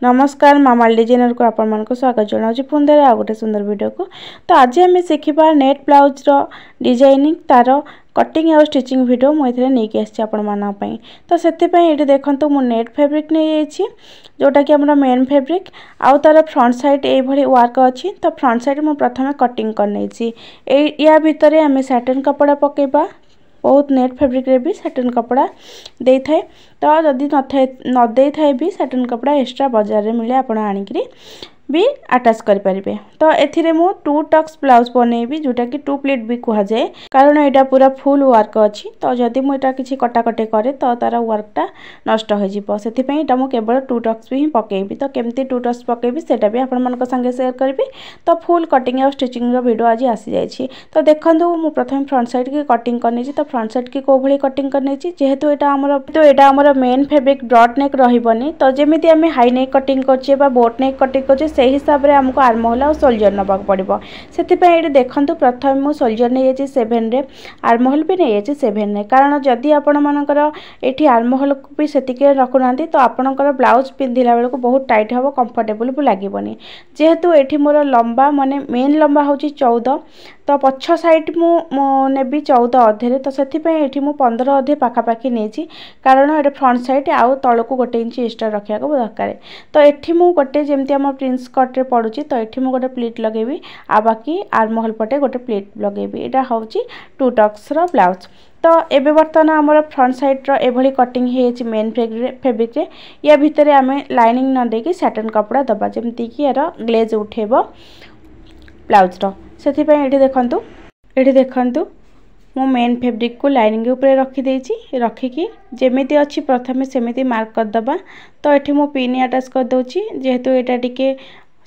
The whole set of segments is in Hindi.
नमस्कार मामाल डिजाइनर को आपण मानक स्वागत जनाऊँ पुणी आ गोटे सुंदर वीडियो को। तो आज आम शिखा नेट ब्लाउज डिजाइनिंग तार कटिंग और स्टिचिंग वीडियो मुझे नहीं आसी आपण मानी। तो से ये देखो मु नेट फैब्रिक नहीं जोटा कि आम मेन फैब्रिक आउ तार फ्रंट साइड ये वर्क अच्छी। तो फ्रंट साइड मुझे प्रथम कटिंग कर या भितर आम सैटिन कपड़ा पकेबा बहुत नेट फैब्रिक रे भी सैटिन कपड़ा दे थाए। तो जदि न दे थाए भी सैटिन कपड़ा एक्स्ट्रा बाजार रे मिले आपण आनिकी भी अटैच करें। तो एथिरे मु 2 टक्स ब्लाउज बनैबी जोटा कि 2 प्लेट भी कह जाए कारण यहाँ पूरा फुल वर्क अच्छी। तो जदि मुझे किसी कटाकटे करे तो तार वर्कटा नष्ट हो से केवल 2 टक्स भी पकेबी। तो केमती 2 टक्स पकेबी सेटा भी आपण मान संगे शेयर करी। तो फुल कटिंग और स्टिचिंग वीडियो आज आसी जाइए। तो देखो मु प्रथम फ्रंट साइड की कटिंग करनी। तो फ्रंट साइड की कौ भाई कटिंग करनी जेहेतु यहाँ आमर मेन फैब्रिक ब्रॉड नेक रही। तो जमी आम हाई नेक कटिंग कर बोट नेक कटिंग कर से हिसाब से आमको आर्महोल और सोल्जर नाक पड़ो। से ये देखो प्रथम मुझे सोल्जर नहीं 7 रे आर्महोल भी नहीं 7 रे कारण जदि आपण मानकर ये आर्महोल भी से रखुना तो आपणकर ब्लाउज पिंधिला बेलू बहुत टाइट हम कंफर्टेबल भी लगभग। जेहेतु ये मोर लंबा माने मेन लंबा हूँ 14 तो पछ साइड मुझे 14 अधे। तो से 15 अधे पाखापाखि नहीं कारण ये फ्रंट साइड आउ तल को 1 इंच एक्स्ट्रा रखा दरकार। तो ये गोटे जमी आम प्रिंस कट रे पड़ुची। तो ये गोटे प्लेट लगेबी आ बाकी आर्महोल पटे गोटे प्लेट लगेबी। यहाँ हूँ 2 टक्स ब्लाउज। तो एबे बर्तमान आमर फ्रंट साइड रे कटिंग है मेन फैब्रिक रे या भितर आम लाइनिंग न देकी सैटिन कपड़ा दबा जमती कि यार ग्लेज उठेब ब्लाउज से ये देखु मो मेन फैब्रिक को लाइनिंग ऊपर रखिकी जमीती अच्छी प्रथम सेमती मार्क करदबा। तो ये मो पिन अटैच कर दूची जेहेतु यहाँ टिके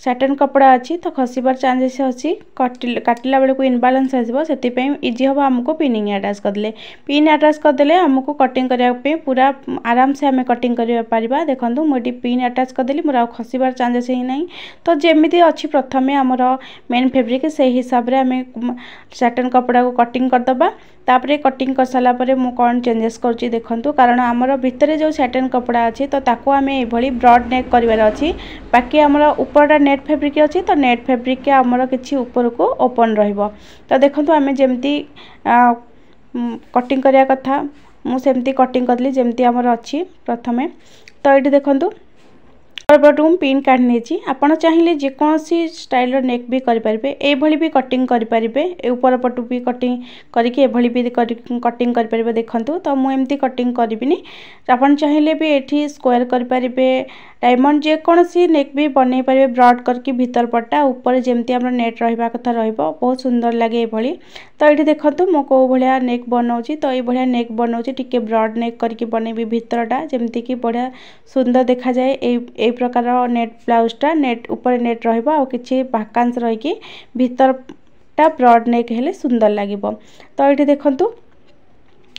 सैटिन कपड़ा अच्छी तो खसबार चांसेस अच्छी काटिला बेलू इनबालांस आसो से इजी हम आमको पिनिंग अटैच करदे। पिन अटैच करदे आमको कटिंग करने पूरा आराम से आम कटिंग कर देखो मुझे पिन अटैच करदेली मोर खसबार चांसेस ही ना। तो जमीती अच्छी प्रथम आमर मेन फैब्रिक से हिसाब से आम सैटिन कपड़ा को कटिंग करदबा। तापरे कटिंग कर सारा पर मु कौन चेंजेस करुँची देखंतु कारण आमर भितर जो सैटिन कपड़ा अच्छी तो ताको आम ये ब्रॉड नेक करार अच्छी। बाकी आमर ऊपरटा नेट फैब्रिक अच्छी तो नेट फैब्रिक के आमर किसी ऊपर को ओपन रहिबो। तो देखंतु आम जमती कटिंग करिया कथा मुझे कटिंग करली जमती आमर अच्छी प्रथमे। तो ये देखंतु पटू पिन काढ़ नहीं आपड़ चाहिए जेकोसी स्टाइल नेक भी करेंगे ये भी कटिंग करेंगे ऊपर पटू भी कटिंग करके भी कटिंग करेंगे। देखो तो मुझे कटिंग करी आपड़ चाहिए भी ये स्क्वायर करेंगे डायमंड जेकोसी नेक भी बनई पारे ब्रॉड करके भीतर पट्टा ऊपर जमती आम नेट रहा कथा बहुत सुंदर लगे ये। तो ये देखो मो कौ भाया नेक बनाऊँगी। तो ये भाया नेक बनाऊँगी टिके ब्रॉड नेक करके बनैबी भीतरटा जमती कि बढ़िया सुंदर देखा जाए। ए प्रकार नेट ब्लाउजटा नेट ऊपर नेट रहिबा और किछि भाकांश रही भीतरटा ब्रॉड नेक हेले सुंदर लगे। तो ये देखंतु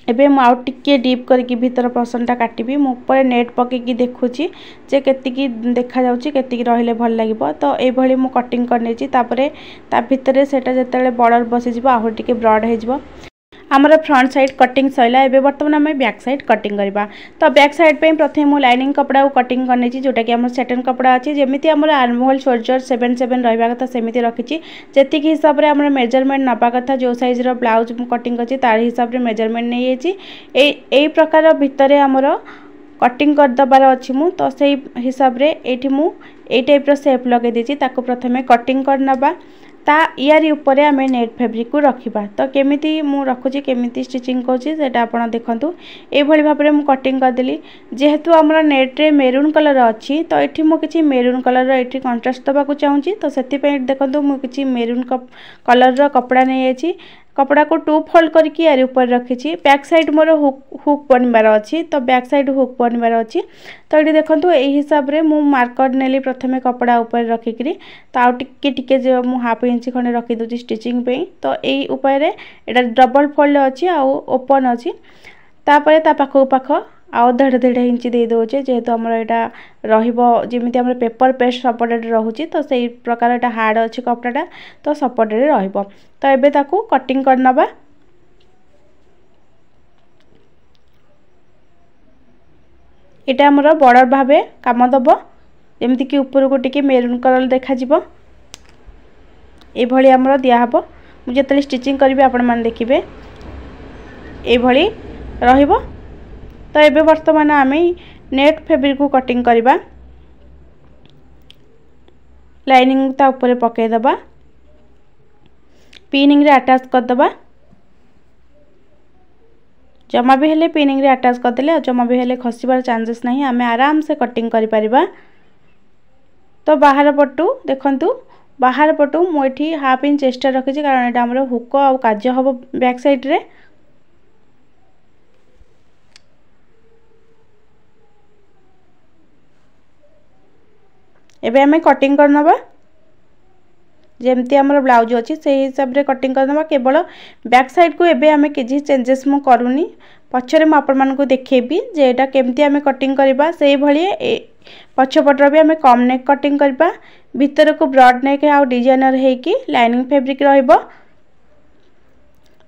एबे आउ टिके डीप करके भीतर पसंदटा काटिबी मो ऊपर नेट पकेकी देखुची जे केतिकी देखा जाउची केतिकी रहिले भल लागिबो। तो ए भली मो कटिंग करनेची तापरे ता भितरे सेटा जतेले बॉर्डर बसी जिवो आहो टिके ब्रॉड हे जिवो। आमर फ्रंट साइड कटिंग सैला एबे बर्तमान आम बैक साइड कटिंग करवा। तो बैक साइड पे प्रथम मु लाइनिंग कपड़ा को कटिंग करनी जोटा कि आम सैटिन कपड़ा अच्छी जमीती आमर आर्महोल सोल्जर 7 रहा कथा सेमती रखी जी हिसाब से आम मेजरमेंट नवा कथा जो साइज ब्लाउज कटिंग कर तार हिसाब से मेजरमेंट नहीं यही प्रकार भितर आमर कटिंग करदबार अच्छी मु। तो से हिसाब से ये मुझे टाइप सेप लगे देती प्रथम कटिंग करनबा ता यारी ऊपर आम नेट फैब्रिक को रखा। तो केमिति मु रखुची केमिति स्टिचिंग करूँ सेटा आपड़ देखु ये भाव में मुझे कटिंग करदेली जेहेतु आमर नेट रे मेरून कलर अच्छी। तो ये मुझे मेरून कलर ये कंट्रास्ट देवाक चाहूँगी। तो से देखो मुझे मेरून कलर कपड़ा नहीं कपड़ा को 2 फोल्ड करके यार ऊपर रखी बैक साइड मोर हुक बनबार अच्छी। तो बैक साइड हुक बनबार अच्छी। तो ये देखो यही हिसाब से मुझे मार्कर नेली प्रथम कपड़ा ऊपर रखिकी तो आउ टिके जो मु हाफ इंच खंडे रखीदे स्टिचिंग पे। तो यही उपाय एटा डबल फोल्ड अच्छी आउ ओपन अच्छी तापर ता पाखक पाख आउ 1.5 इंच दे दौचे जेहेतु आमर यहाँ रमी आम पेपर पेस्ट सपोर्टेड रोचे। तो से प्रकार यहाँ हार्ड अच्छी कपड़ाटा तो सपोर्टेड रहिबो। तो एबे ताकू कटिंग करनबा। यहाँ आमर बॉर्डर भावे काम दब जमती कि ऊपर को टिके मेरून कलर देखा जिवो ए भली हमरो दिया हबो। मु जेतले स्टिचिंग करबे आपण मान देखिबे ए भली रहिबो। तो एबे वर्तमान आमे नेट फैब्रिक को कटिंग करबा। लाइनिंग ता ऊपर पके दबा, पिनिंग रे अटैच कर दबा। जमा भी हेले पिनिंग रे अटैच कर देले जमा भी हेले खसिबार चांसेस नहीं, आमे आराम से कटिंग करि परिबा। तो बाहर पटू देखंतु, बाहर पटू मु एठी हाफ इंच एक्स्ट्रा रखि छी कारण एटा हमरो हुक आ काज हबो बैक साइड रे। एबे हमें कटिंग करनबा। जेमती हमर ब्लाउज अछि से हिसाब रे कटिंग करनबा। केवल बैक साइड को एबे हमें किछि चेंजेस मु करूनी, पछरे म आपण मान को देखेबी जे एटा केमती हमें कटिंग करबा। सेही भली पछपटर भी हमें कम नेक कटिंग करबा, भीतर को ब्रॉड नेक आ डिजाइनर हे कि लाइनिंग फैब्रिक रहइबो।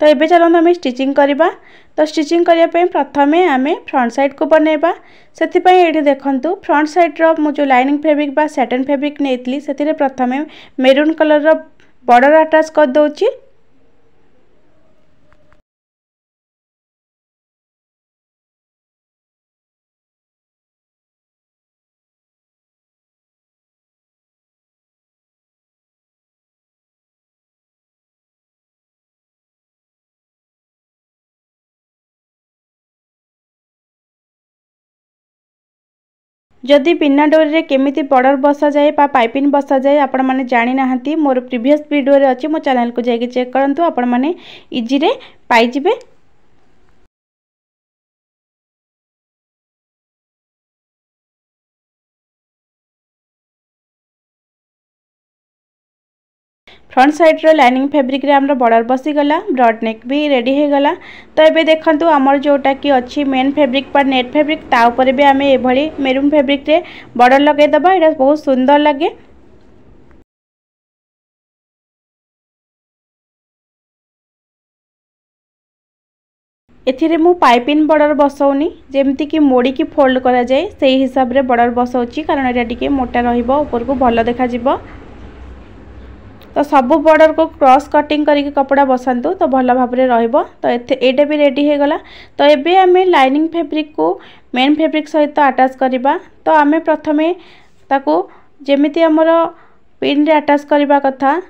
तो एबे चलन हमें स्टिचिंग करबा। तो स्टिचिंग करिया पे प्रथमे हमें फ्रंट साइड को बनेबा। सेति पई एठी देखंतु फ्रंट साइड रो मु जो लाइनिंग फैब्रिक बा सैटिन फैब्रिक नेतली सेतिरे प्रथमे मेरून कलर रो बॉर्डर अटैच कर दोची। जदि बिना डोरी रे केमिति बॉर्डर बसा जाए बा पाइपिंग बसा जाए आपण माने जानि नाहंती, मोर प्रीवियस वीडियो रे अछि, मो चैनल को जाई के चेक करंतु, आपण माने इजी रे पाई जिवे। फ्रंट साइड रो लाइनिंग फैब्रिक रे हमर बॉर्डर बसी गला, ब्रॉड नेक भी रेडी हे गला। तो एबे देखंतु हमर जोटा की अछि मेन फैब्रिक पर नेट फैब्रिक ता ऊपर भी हमें ए भली मेरून फैब्रिक रे बॉर्डर लगे दबा। एटा बहुत सुंदर लगे। एथिरे मु पाइपिंग बॉर्डर बसौनी, जेमती कि मोड़ी की फोल्ड करा जाए सेही हिसाब रे बॉर्डर बसौची कारण एटा टिके मोटा रहिबो, ऊपर को भलो देखा जिवो। तो सब बॉर्डर को क्रॉस कटिंग करके कपड़ा बसंतु तो भल भाव में रहिबो। तो एटा भी रेडी हे गला। तो एबे हमें लाइनिंग फैब्रिक को मेन फैब्रिक सहित अटैच करबा। तो आमे प्रथमे ताको जेमिति हमर पिन रे अटैच करबा कथा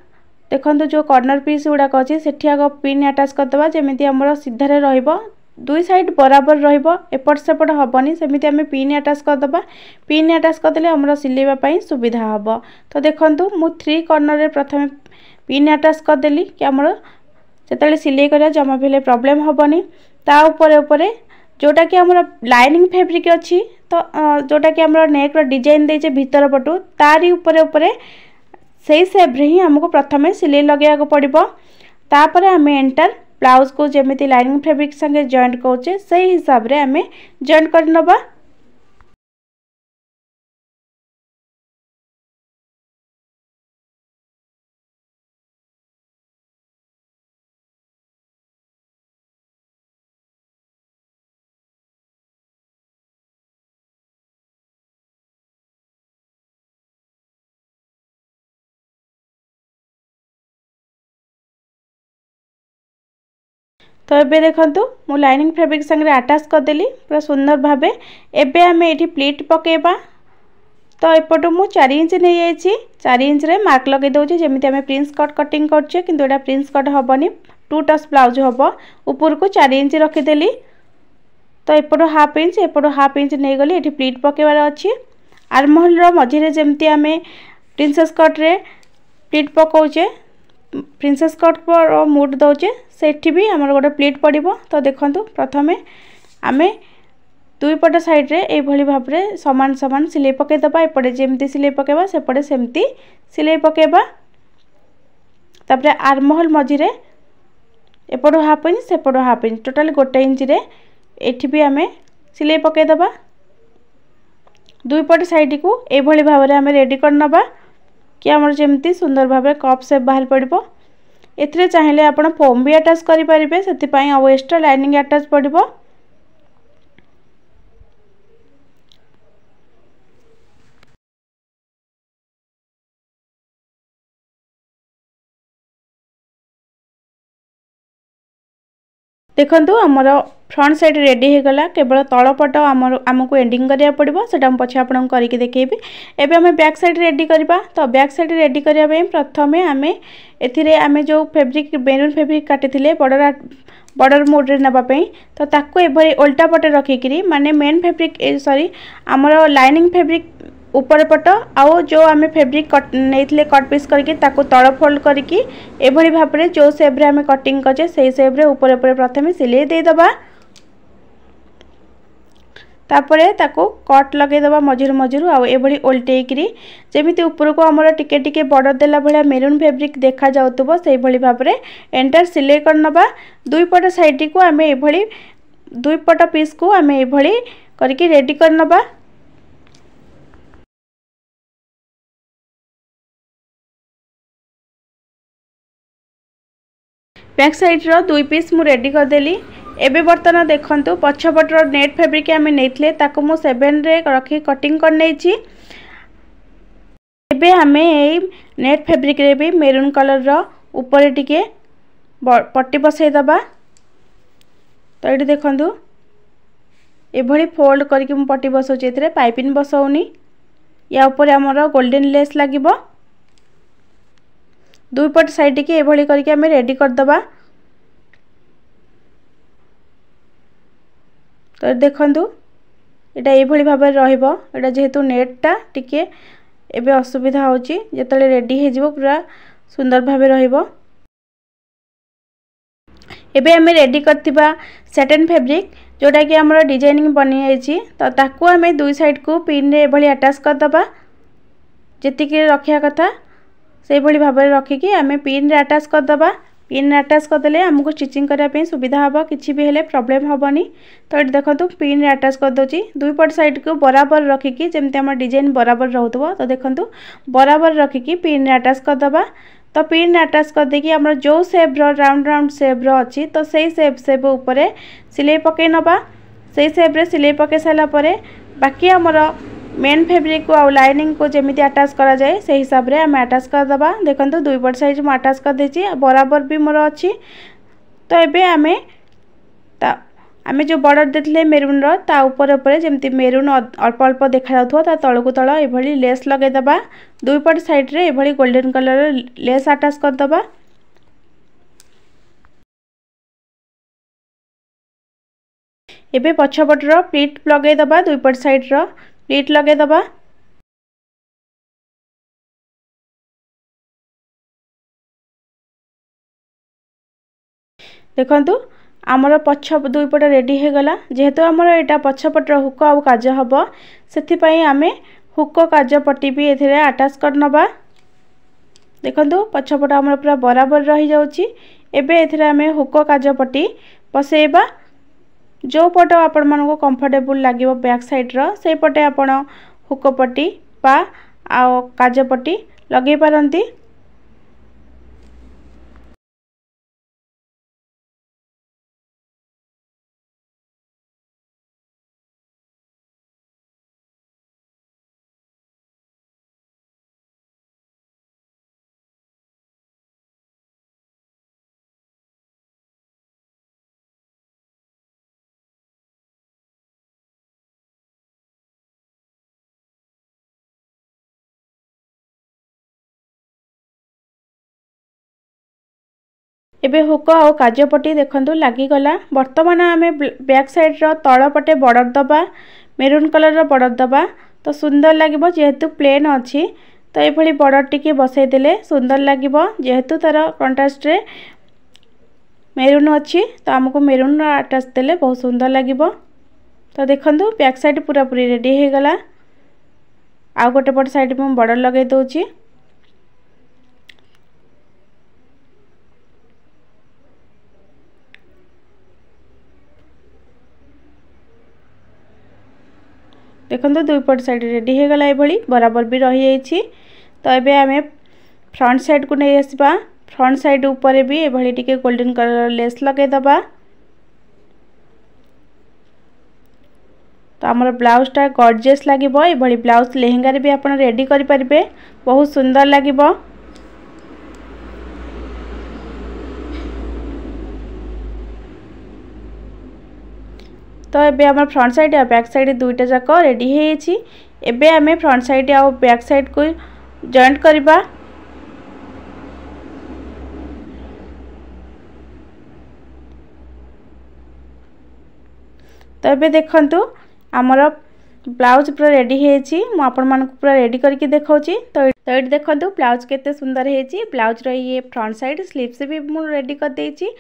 देखंतु जो कॉर्नर पीस गुडाक अछि सेठी आग पिन अटैच कर दबा, जेमिति हमर सीधा रे रहिबो, दुई साइड बराबर रहिबो, एपट सेपट हबनी, सेमिति हमें पिन अटैच कर दबा। पिन अटैच कर देले हमर सिलेबा पई सुविधा हबो। तो देखंतु मु 3 कॉर्नर रे प्रथमे पिन अटैच कर देली कि हमर जेतले सिलाई करिया जमा भेले प्रॉब्लम हबनी। ता ऊपर ऊपर जोटा कि हमर लाइनिंग फैब्रिक अछि, तो जोटा कि हमर नेक रो डिजाइन देजे भीतर पटु तारी ऊपर ऊपर सेही शेप रे ही हमको प्रथमे सिलाई लगेया को पड़िबो। तापर हमें एंटर ब्लाउज को जेमिति लाइनिंग फैब्रिक संगे जॉइंट करछे सेही हिसाब रे हमें जॉइंट कर नबा। तो एबे देखंतु मु लाइनिंग फैब्रिक संगे अटैच कर देली पूरा सुंदर भाबे। एबे हमें एठी प्लीट पकेबा। तो एपटू मु 4 इंच नै जाईची, 4 इंच रे मार्क लगे दोची, जेमिति हमें प्रिंस कट कटिंग करछे किंतु एटा प्रिंस कट हबनी, 2 टच ब्लाउज हबो। ऊपर को 4 इंच रखि देली। तो एपटू हाफ इंच एपटू हाफ इंच नै गली। एठी प्लीट पकेबार अछि। आर्महोल रो मझी रे जेमिति हमें प्रिंसेस कट रे प्लीट पकोचे, प्रिंसेस कट पर मुड दोचे, सेठी भी हमर गोटे प्लीट पड़िबो। तो देखंतु प्रथमे आमे दुई पट साइड रे ए भली भाव रे समान समान सिलाई पके दबा। एपटे जेमती सिलाई पकेबा सेपटे सेमती सिलाई पकेबा। तापरे आर्महोल मझी रे एपटो हाफ इंच सेपटो हाफ इंच टोटल 1 इंच रे एठी भी हमें सिलाई पके दबा। दुई पट साइड को ए भली भाव रे हमें रेडी कर नबा कि हमर जेमती सुंदर भाव रे कप शेप बाहर पड़िबो। एथिरे चाहिले आपण फोम भी अटैच करि परिबे, सेति पई आ एक्स्ट्रा लाइनिंग अटैच पड़िबो। देखंतु हमर फ्रंट साइड रेडी हो गला केवल तलपट आमको एंडिंग करिया पड़िबो सेटा हम पछे आपन करिके देखेबी। एबे हमें बैक साइड रेडी करबा तो बैक साइड रेडी करिया पे प्रथमे हमें एथिरे हमें जो फैब्रिक मेरून फैब्रिक काटिथिले बॉर्डर मोड रे नबा पे तो ताको एभरी उल्टा पटे रखिकरी माने मेन फैब्रिक सॉरी हमर लाइनिंग फैब्रिक ऊपर पट आउ जो आमे फैब्रिक कट नेथिले कट पीस करके ताको तळ फोल्ड करके एभली भाबरे जो शेप रे आमे कटिंग करजे सेही शेप रे ऊपर ऊपर प्रथमे सिलाई दे दबा तापरे ताको कट लगे दबा मझिर मझिर आउ एभली उल्टेकरी जेमिति ऊपर को हमर टिके टिके बॉर्डर देला भलिया मेरून फैब्रिक देखा जाउतबो सेही भली भाबरे एंटर सिलाई करनबा दुई पट साइड को आमे एभली दुई पट पीस को आमे एभली करके रेडी करनबा। बैक साइड रो दुई पीस मु रेडी कर देली। एबे बर्तन देखंतु पछपटर नेट फैब्रिक आमे नेथले ताको मु 7 रे रखी कटिंग कर नेछि। एबे हमें ए नेट फैब्रिक रे भी मेरून कलर रो ऊपर टिके पट्टी बसै दबा। तो एठी देखंतु एभली फोल्ड करके मु पट्टी बसौछि एथरे पाइपिंग बसौनी या ऊपर हमर गोल्डन लेस लागिबो। दुई पट साइड के एभली करके हमें रेडी कर दबा। तो देखंतु एटा एभली भाबे रहिबो एटा जेहेतु नेटटा टिके एबे असुविधा होची जेतले रेडी हे जिवो पूरा सुंदर भाबे रहिबो। एबे हमें रेडी करथिबा सैटिन फैब्रिक जोटा कि हमर डिजाइनिंग बनी आइची तो ताकू हमें दुई साइड को पिन रे एभली अटैच कर दबा जति के रखिया कथा से भली भाबरे रखिकी आमे पिन रे अटैच कर दबा। पिन रे अटैच कर देले हमको स्टिचिंग करिया पे सुविधा हबो किछि भी हेले प्रॉब्लम हबोनी। तो एठी देखंतु पिन रे अटैच कर दोची दुई पट साइड को बराबर रखिकी जेमते हमर डिजाइन बराबर रहउतबो। तो देखंतु बराबर रखिकी पिन रे अटैच कर दबा। तो पिन रे अटैच कर देकी हमर जो शेप रो राउंड राउंड शेप रो अछि तो सेही शेप ऊपर सिलाई पके नबा। सेही शेप रे सिलाई पके साला परे बाकी हमर मेन फैब्रिक को लाइनिंग को जमीती अटैच करा जाए से हिसाब रे हम अटैच कर दबा। देखंतु दुई पट साइज में अटैच कर देची बराबर भी मोर अछि। तो एबे आमे जो बॉर्डर देथिले मेरून रो ता ऊपर ऊपर जेमती मेरून अल्प अल्प देखा जाउथो ता तळकु तळ एभली लेस लगे दबा। दुई पट साइड रे एभली गोल्डन कलर लेस अटैच कर दबा। एबे पछपट रो प्लीट लगे दबा दुई पट साइड रो प्लीट लगे दबा। देखंतु आमर पछ दुई पट रेडी हो गला जेहेतु आमर एटा पछपट हुक आ काज हबो सेथि पई आमे हुक काज पट्टी भी एथिरे अटैच कर नबा। देखंतु पछपट आमर पूरा बराबर रही जाउची। एबे एथिरे आमे हुक काज पट्टी बसेबा जो पट आपण मानको कंफर्टेबल लागिवो बैक साइड रो से पटे आपण हुक पट्टी पा आ काज पट्टी लगे पारंती। एबे हुक आ काजपट्टी देखंतु लागी गला। वर्तमान आमे बैक साइड रो तळ पटे बॉर्डर दबा मेरून कलर रो बॉर्डर दबा तो सुंदर लागिबो जेहेतु प्लेन अछि। तो ए भली बॉर्डर टिके बसै देले सुंदर लागिबो जेहेतु तार कंट्रास्ट रे मेरून अछि तो हमको मेरून अटैच देले बहुत सुंदर लागिबो। तो देखंतु बैक साइड पूरा पूरी रेडी हे गला। आ गोटे पट साइड में बॉर्डर लगे दोची। देखंतु दुई पट साइड रेडी हो गला एभली बराबर भी रही जाइछि। तो एबे हमें फ्रंट साइड को नहीं आसबा। फ्रंट साइड ऊपर भी एभली टिके गोल्डन कलर लेस लगे दबा। तो हमर ब्लाउज टा गॉर्जियस लागिबो। एभली ब्लाउज लेहेंगा रे भी आपण रेडी करि परिबे बहुत सुंदर लागिबो। तो एबे हमर फ्रंट साइड आ बैक साइड दुईटा जाक रेडी हेछि। एबे हमें फ्रंट साइड आ बैक साइड को जॉइंट करबा। तो एबे देखंतु हमर ब्लाउज पूरा रेडी हेछि। मु आपण मानक पूरा रेडी करके देखाउछि। तो ये देखंतु ब्लाउज केते सुंदर हेछि। ब्लाउज रो ये फ्रंट साइड स्लीव्स भी मु रेडी कर देछि।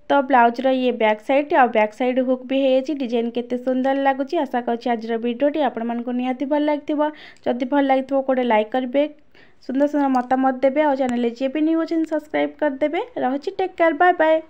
तो ब्लाउज रो ये बैक साइड आ बैक साइड हुक भी हेछि। डिजाइन केते सुंदर लागुछि। आशा करछि आज रो वीडियोटी आपण मानक निहाती भल लागथिबो। जदि भल लागथिबो कोडे लाइक करबे, सुंदर सुंदर मतामत देबे और चैनल जे भी न्यू अछन सब्सक्राइब कर देबे। रहछि टेक केयर, बाय बाय।